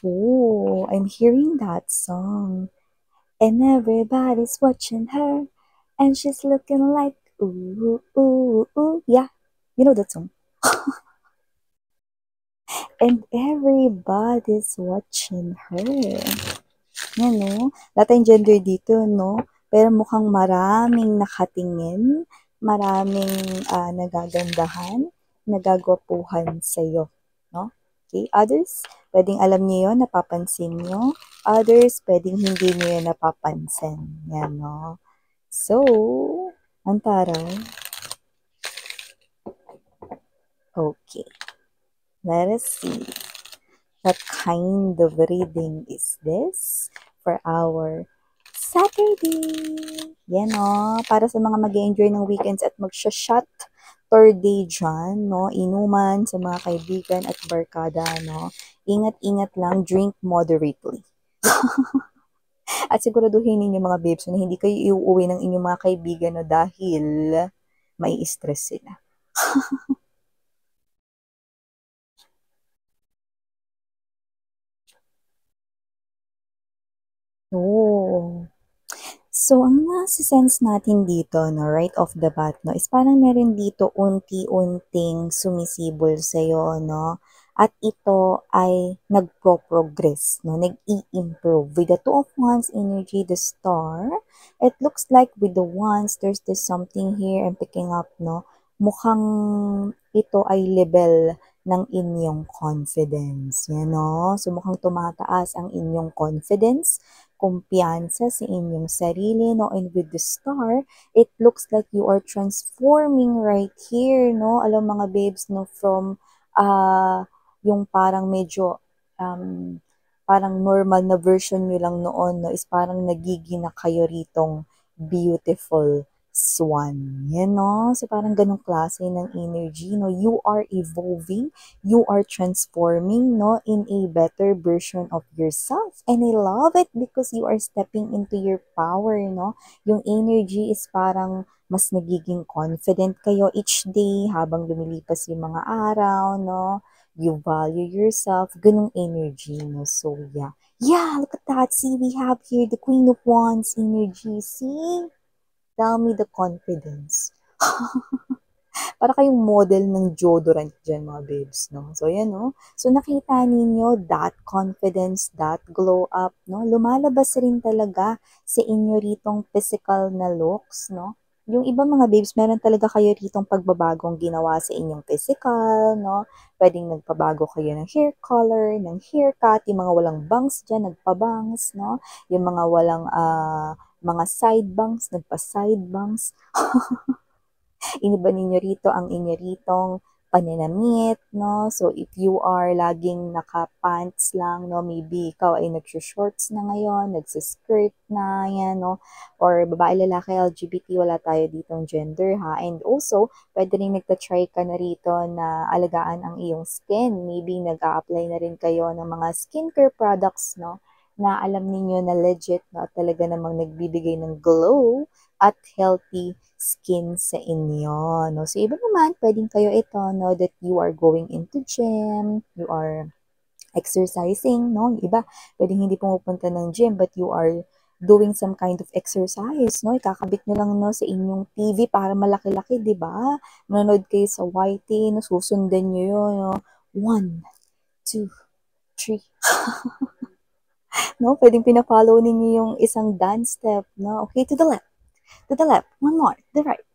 Oh, I'm hearing that song. And everybody's watching her. And she's looking like, ooh, ooh, ooh. Yeah, you know that song. And everybody's watching her. Yan, no? Lahat tayong gender dito, no? Pero mukhang maraming nakatingin, maraming nagagandahan, nagagwapuhan sa'yo, no? Okay, others, pwedeng alam niyo yun, napapansin niyo. Others, pwedeng hindi niyo yun napapansin. Yan, no? So, ang taray. Okay, let us see. What kind of reading is this for our Saturday? Yan o, para sa mga mag-enjoy ng weekends at mag-shot third day dyan, no? Inuman sa mga kaibigan at barkada, no? Ingat-ingat lang, drink moderately. At siguraduhin ninyo mga babes na hindi kayo iuuwi ng inyong mga kaibigan no, dahil may stress sila. Oh. So, ang nasa-sense natin dito, no, right off the bat, no, is parang meron dito unti-unting sumisibol sa'yo, no, at ito ay nagpro-progress, no, nag-i-improve. With the Two of Wands energy, the star, it looks like with the Wands, there's this something here I'm picking up, no, mukhang ito ay level ng inyong confidence, yan, no? So, mukhang tumataas ang inyong confidence, kumpiyansa sa inyong sarili, no? And with the star, it looks like you are transforming right here, no? Alam mga babes, no? From, yung parang medyo, parang normal na version nyo lang noon, no? Is parang nagiging na kayo ritong beautiful swan. Yan, no? So, parang ganong klase ng energy, no? You are evolving, you are transforming, no? In a better version of yourself. And I love it because you are stepping into your power, no? Yung energy is parang mas nagiging confident kayo each day habang lumilipas yung mga araw, no? You value yourself, ganong energy, no? So, yeah. Yeah, look at that. See, we have here the Queen of Wands energy. See? Tell me the confidence. Para kayong model ng deodorant dyan, mga babes, no? So, yan, no? So, nakita ninyo that confidence, that glow up, no? Lumalabas rin talaga sa inyo ritong physical na looks, no? Yung iba mga babes, meron talaga kayo ritong pagbabagong ginawa sa inyong physical, no? Pwedeng nagpabago kayo ng hair color, ng haircut, yung mga walang bangs dyan, nagpabangs, no? Yung mga walang, mga side bangs, nagpa-side bangs. Iniba ninyo rito ang inyo ritong paninamit, no? So, if you are laging naka-pants lang, no? Maybe ikaw ay nagsushorts na ngayon, nagsiskirt na, yan, no? Or babae, lalaki, LGBT, wala tayo ditong gender, ha? And also, pwede rin nagtatry ka na rito na alagaan ang iyong skin. Maybe nag-a-apply na rin kayo ng mga skincare products, no? Na alam ninyo na legit, na talaga namang nagbibigay ng glow at healthy skin sa inyo, no? So, iba naman, pwedeng kayo ito, no, that you are going into gym, you are exercising, no? Yung iba, pwedeng hindi pumupunta ng gym, but you are doing some kind of exercise, no? Ikakabit nyo lang, no, sa inyong TV para malaki-laki, di ba? Manonood kayo sa YT, no? Susundan nyo yun, no? 1, 2, 3. No? Pwedeng pina-follow ninyo yung isang dance step, no? Okay, to the left, one more, the right.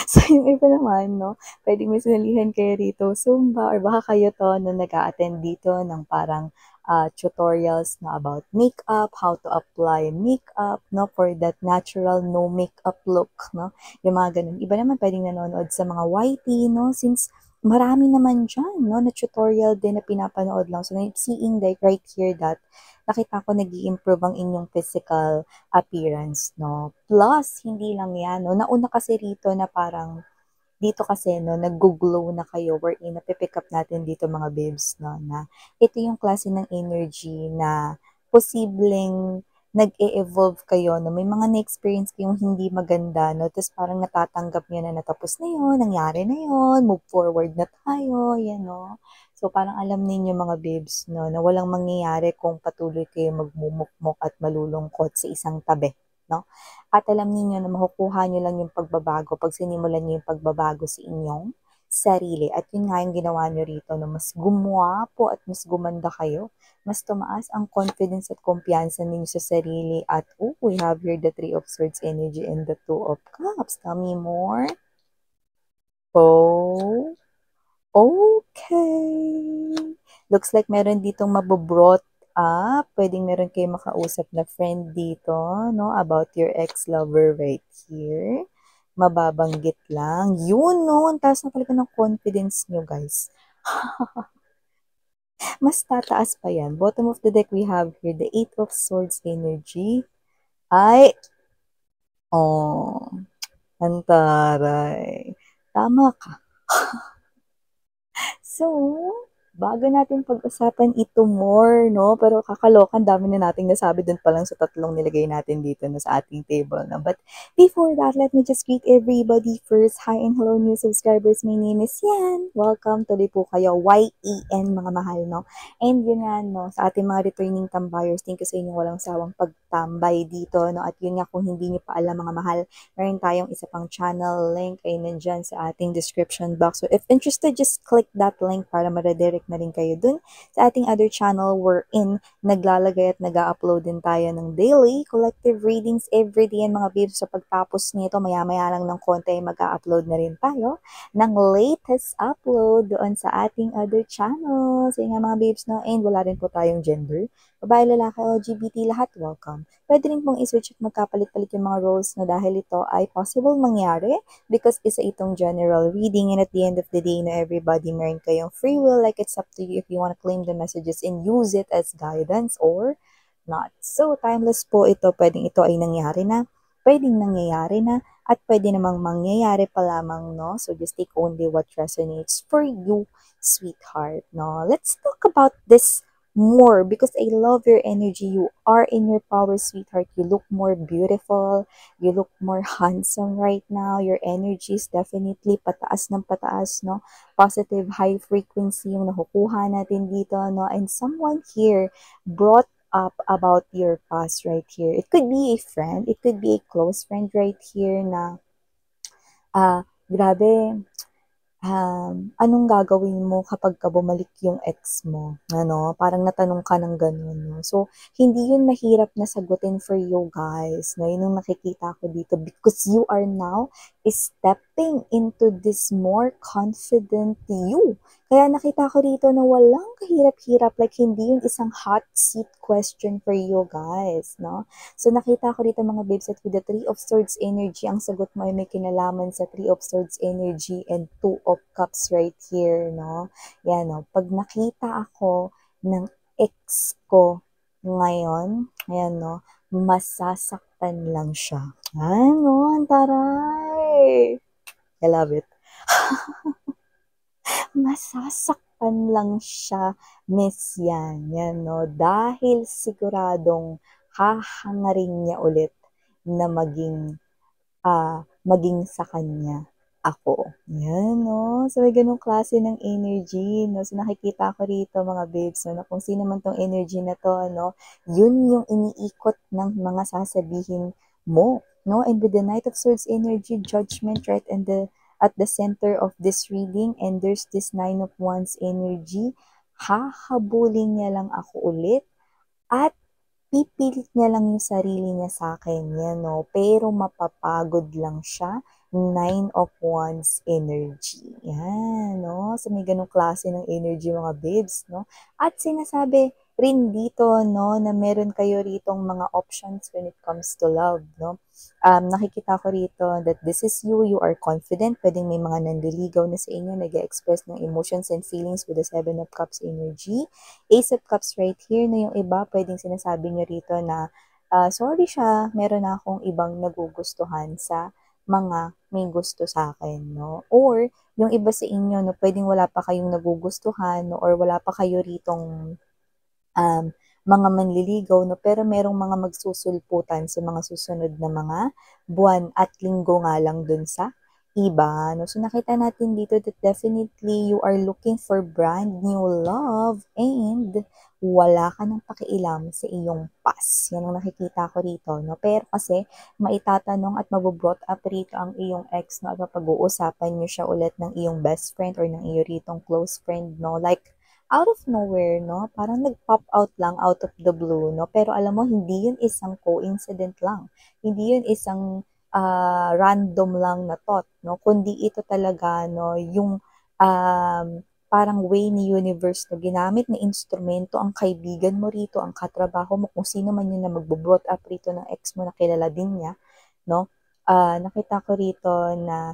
So, yung iba naman, no, pwedeng may sinalihan kayo rito, Zumba, or baka kayo to, no, nag-a-attend dito ng parang tutorials na about makeup, how to apply makeup, no, for that natural, no makeup look, no, yung mga ganun. Iba naman pwedeng nanonood sa mga YT, no, since marami naman dyan, no, na tutorial din na pinapanood lang. So, seeing like right here that nakita ko nag improve ang inyong physical appearance, no? Plus, hindi lang yan, no? Nauna kasi rito na parang, dito kasi, no, nag-glow na kayo, wherein napipick up natin dito mga babes, no, na ito yung klase ng energy na posibleng nag-e-evolve kayo, no? May mga na-experience kayong hindi maganda, no? Tapos parang natatanggap nyo na natapos na yun, nangyari na yun, move forward na tayo, yan, no? So, parang alam ninyo mga babes, no, na walang mangyayari kung patuloy kayo magmumukmok at malulungkot sa isang tabi, no? At alam ninyo na makukuha nyo lang yung pagbabago pag sinimulan nyo yung pagbabago sa inyong sarili. At yun nga yung ginawa nyo rito, no, mas gumwapo at mas gumanda kayo, mas tumaas ang confidence at kumpiyansa ninyo sa sarili. At, we have here the Three of Swords energy and the Two of Cups. Tell me more. Oh, okay. Looks like meron ditong mabobrought up. Pwedeng meron kayo makausap na friend dito, no? About your ex-lover right here. Mababanggit lang. Yun, no? Ang taas na talaga ng confidence nyo, guys. Mas tataas pa yan. Bottom of the deck, we have here the Eight of Swords energy. Ay, antaray. Tama ka. So, bago natin pag-usapan ito more, no? Pero kakalokan, dami na nating nasabi dun pa lang sa tatlong nilagay natin dito na sa ating table, no? But before that, let me just greet everybody first. Hi and hello new subscribers. My name is Yan. Welcome. Tuloy po kayo. YEN, mga mahal, no? And yun nga, no? Sa ating mga returning tambayers, thank you sa inyong walang sawang pagtambay dito, no? At yun nga, kung hindi nyo pa alam, mga mahal, meron tayong isa pang channel link ay nandyan sa ating description box. So if interested, just click that link para ma-redirect na rin kayo dun sa ating other channel wherein naglalagay at nag-upload din tayo ng daily collective readings every day. And mga babes, sa pagtapos nito, maya-maya lang ng konti ay mag-upload na rin tayo ng latest upload doon sa ating other channel. So nga mga babes, no? And wala rin po tayong gender. Babae, lalaki, LGBT, lahat welcome. Pwede rin pong i-switch at magkapalit-palit yung mga roles na dahil ito ay possible mangyari because isa itong general reading, and at the end of the day, na everybody meron kayong free will, like it's up to you if you want to claim the messages and use it as guidance or not. So, timeless po ito. Pwedeng ito ay nangyari na, pwedeng nangyayari na, at pwede namang mangyayari pa lamang, no? So, just take only what resonates for you, sweetheart, no? Let's talk about this more because I love your energy. You are in your power, sweetheart. You look more beautiful. You look more handsome right now. Your energy is definitely pataas ng pataas, no? Positive, high frequency yung nakukuha natin dito, no? And someone here brought up about your past right here. It could be a friend. It could be a close friend right here na, grabe, anong gagawin mo kapag ka bumalik yung ex mo? Ano, parang natanong ka ng ganun, no? So, hindi yun mahirap na sagutin for you guys, no? Yun yung nakikita ko dito because you are now stepping into this more confident you. Kaya nakita ko dito na walang kahirap-hirap, like hindi yung isang hot seat question for you guys, no? So, nakita ko dito mga babes at with the Three of Swords energy, ang sagot mo ay may kinalaman sa Three of Swords energy and Two of Cups right here, no? Yan, no? Pag nakita ako ng ex ko ngayon, ayan, no? Masasaktan lang siya. Ano, antaray! I love it. Masasaktan lang siya, Miss Yan. Yan, no? Dahil siguradong hahangarin niya ulit na maging sa kanya ako. Yan, no? So, may ganung klase ng energy, no? So, nakikita ko rito, mga babes, no? Na kung sino man tong energy na to, no? Yun yung iniikot ng mga sasabihin mo, no? And with the Knight of Swords energy, judgment, right? And at the center of this reading, and there's this Nine of Wands energy, hahabulin niya lang ako ulit at pipilit niya lang yung sarili niya sa akin, yan, no? Pero mapapagod lang siya. Nine of Wands energy. Yan, no? So, may ganong klase ng energy, mga babes, no? At sinasabi rin dito, no, na meron kayo ritong mga options when it comes to love, no? Nakikita ko rito that this is you, you are confident. Pwedeng may mga nanliligaw na sa inyo, nag-express ng emotions and feelings with the Seven of Cups energy. Ace of Cups right here, na yung iba, pwedeng sinasabi nyo rito na, sorry siya, meron na akong ibang nagugustuhan sa mga may gusto sa akin, no? Or, yung iba sa inyo, no, pwedeng wala pa kayong nagugustuhan, no, or wala pa kayo ritong mga manliligaw, no, pero merong mga magsusulputan sa mga susunod na mga buwan at linggo nga lang dun sa iba, no? So, nakita natin dito that definitely you are looking for brand new love and wala ka ng pakialam sa iyong past. Yan ang nakikita ko rito, no? Pero kasi, maitatanong at mabobrought up rito ang iyong ex, no? At mapag-uusapan niyo siya ulit ng iyong best friend or ng iyo ritong close friend, no? Like, out of nowhere, no? Parang nag-pop out lang out of the blue, no? Pero alam mo, hindi yun isang coincident lang. Hindi yun isang random lang na thought, no? Kundi ito talaga, no, yung parang way ni universe na ginamit na instrumento ang kaibigan mo rito, ang katrabaho mo, kung sino man yun na magbo-brought up rito ng ex mo na kilala din niya, no? Nakita ko rito na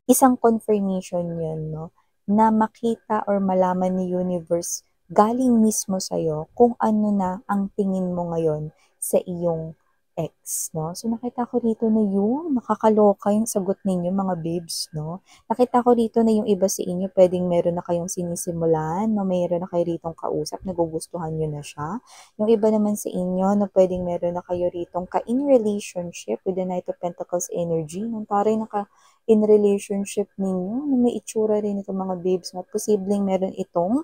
isang confirmation yun, no? Na makita or malaman ni universe galing mismo sa'yo kung ano na ang tingin mo ngayon sa iyong ex, no? So, nakita ko rito na yung nakakaloka yung sagot ninyo, mga babes, no? Nakita ko rito na yung iba sa inyo, pwedeng meron na kayong sinisimulan, no? Mayroon na kayo ritong kausap, nagugustuhan nyo na siya. Yung iba naman sa inyo, na pwedeng meron na kayo ritong ka-in relationship with the Knight of Pentacles energy, no? Parang in relationship ninyo, na may itsura rin itong mga babes, no? Posibleng meron itong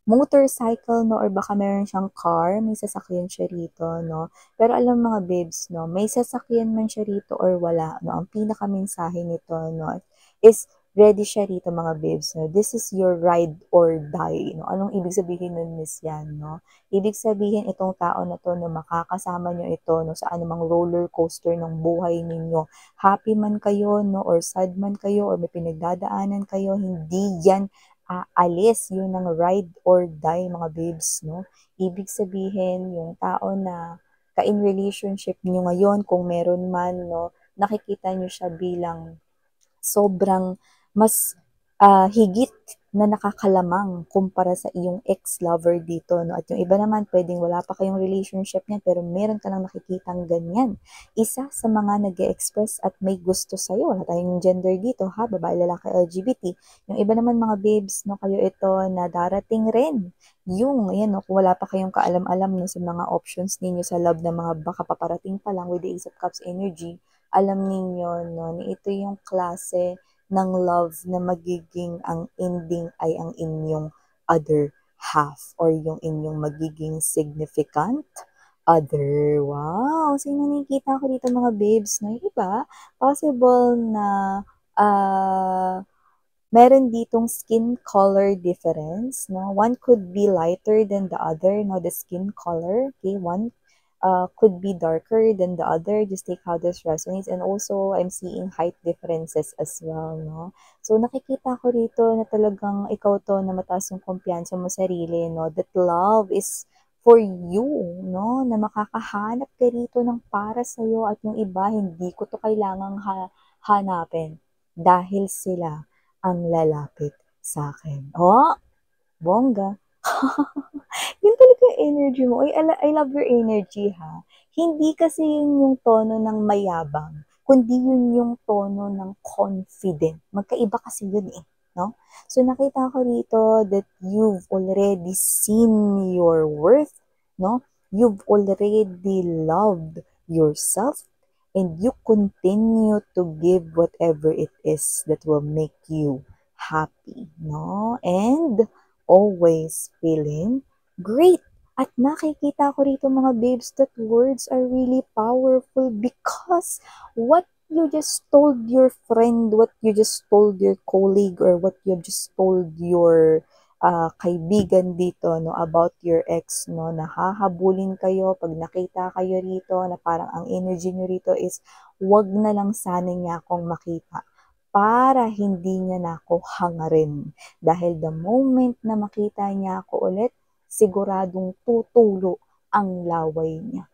motorcycle, no? Or baka meron siyang car, may sasakyan siya rito, no? Pero alam mga babes, no? May sasakyan man siya rito or wala, no? Ang pinakamensahe nito, no? Is ready siya rito mga babes, no? This is your ride or die, no? Anong ibig sabihin nun, miss yan, no? Ibig sabihin itong tao na to, no? Makakasama nyo ito, no? Sa anumang roller coaster ng buhay ninyo. Happy man kayo, no? Or sad man kayo, or may pinagdadaanan kayo, hindi yan aalis, yun ng ride or die mga babes, no? Ibig sabihin, yung tao na ka-in relationship nyo ngayon, kung meron man, no, nakikita nyo siya bilang sobrang mas higit na nakakalamang kumpara sa iyong ex-lover dito, no? At yung iba naman, pwedeng wala pa kayong relationship niyan, pero meron ka lang nakikitang ganyan. Isa sa mga nag-express at may gusto sa'yo, wala tayong gender dito, ha? Babae, lalaki, LGBT. Yung iba naman mga babes, no, kayo ito na darating rin. Yung, ayan, no, kung wala pa kayong kaalam-alam, no, sa mga options ninyo sa love na mga baka paparating pa lang with the Ace of Cups energy, alam ninyo, no, na ito yung klase ng love na magiging ang ending ay ang inyong other half or yung inyong magiging significant other. Wow! Sino nakikita ko dito mga babes, no? Yung iba, possible na meron ditong skin color difference, no? One could be lighter than the other, no? The skin color, okay? One could be darker than the other. Just take how this resonates. And also, I'm seeing height differences as well, no? So, nakikita ko rito na talagang ikaw to na mataas yung kumpiyansa mo sa sarili, no? That love is for you, no? Na makakahanap ka rito ng para sa'yo at yung iba, hindi ko to kailangang hanapin dahil sila ang lalapit sa akin. Oh, bongga. Yun talaga yung energy mo. I love your energy, ha. Hindi kasi yun yung tono ng mayabang, kundi yun yung tono ng confident. Magkaiba kasi yun eh, no? So nakita ko rito that you've already seen your worth, no? You've already loved yourself and you continue to give whatever it is that will make you happy, no? And always feeling great. At nakikita ko rito mga babes that words are really powerful because what you just told your friend, what you just told your colleague, or what you just told your kaibigan dito, no, about your ex, no, nahahabulin kayo pag nakita kayo rito, na parang ang energy nyo rito is, wag na lang sana niya akong makita para hindi niya na ako hangarin. Dahil the moment na makita niya ako ulit, siguradong tutulo ang laway niya.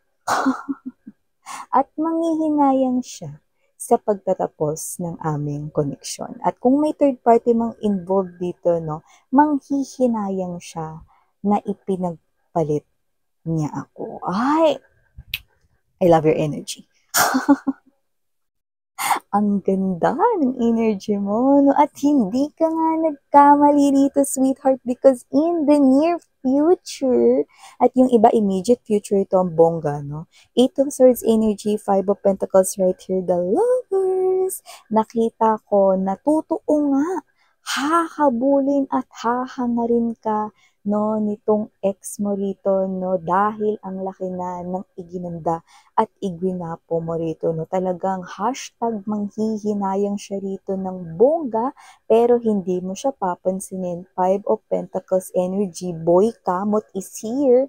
At manghihinayang siya sa pagtatapos ng aming koneksyon. At kung may third party mang involved dito, no, manghihinayang siya na ipinagpalit niya ako. Ay, I love your energy. Ang ganda ng energy mo, no? At hindi ka nga nagkamali dito, sweetheart, because in the near future, at yung iba immediate future ito ang bongga, no? Eight of Swords energy, Five of Pentacles right here, the lovers. Nakita ko, natutuo nga, hahabulin at hahangarin ka, no, nitong ex mo rito, no, dahil ang laki na ng iginanda at igwinapo mo rito, no? Talagang hashtag manghihinayang siya rito ng bongga, pero hindi mo siya papansinin. Five of Pentacles energy, boy kamot is here.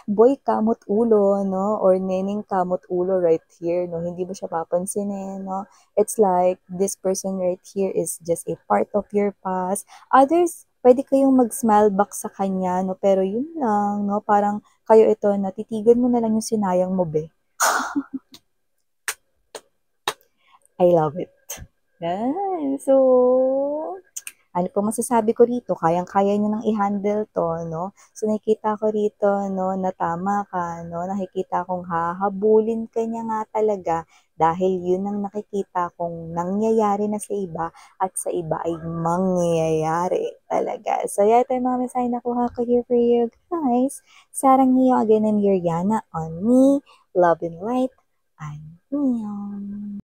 Boy kamot ulo, no? Or neneng kamot ulo right here, no? Hindi mo siya papansinin, no? It's like this person right here is just a part of your past. Others, pwede kayong mag-smile back sa kanya, no? Pero yun lang, no? Parang kayo ito, natitigan mo na lang yung sinayang mo, be. I love it. Yan. So, ano po masasabi ko rito? Kayang-kaya niyo nang i-handle to, no? So, nakikita ko rito, no, na tama ka, no? Nakikita kong hahabulin ka niya nga talaga dahil yun ang nakikita kong nangyayari na sa iba at sa iba ay mangyayari talaga. So, yeah, ito yung mga mensahe na kuha ko here for you guys. Sarang hiyo again, I'm Yuriana on me, love and light, and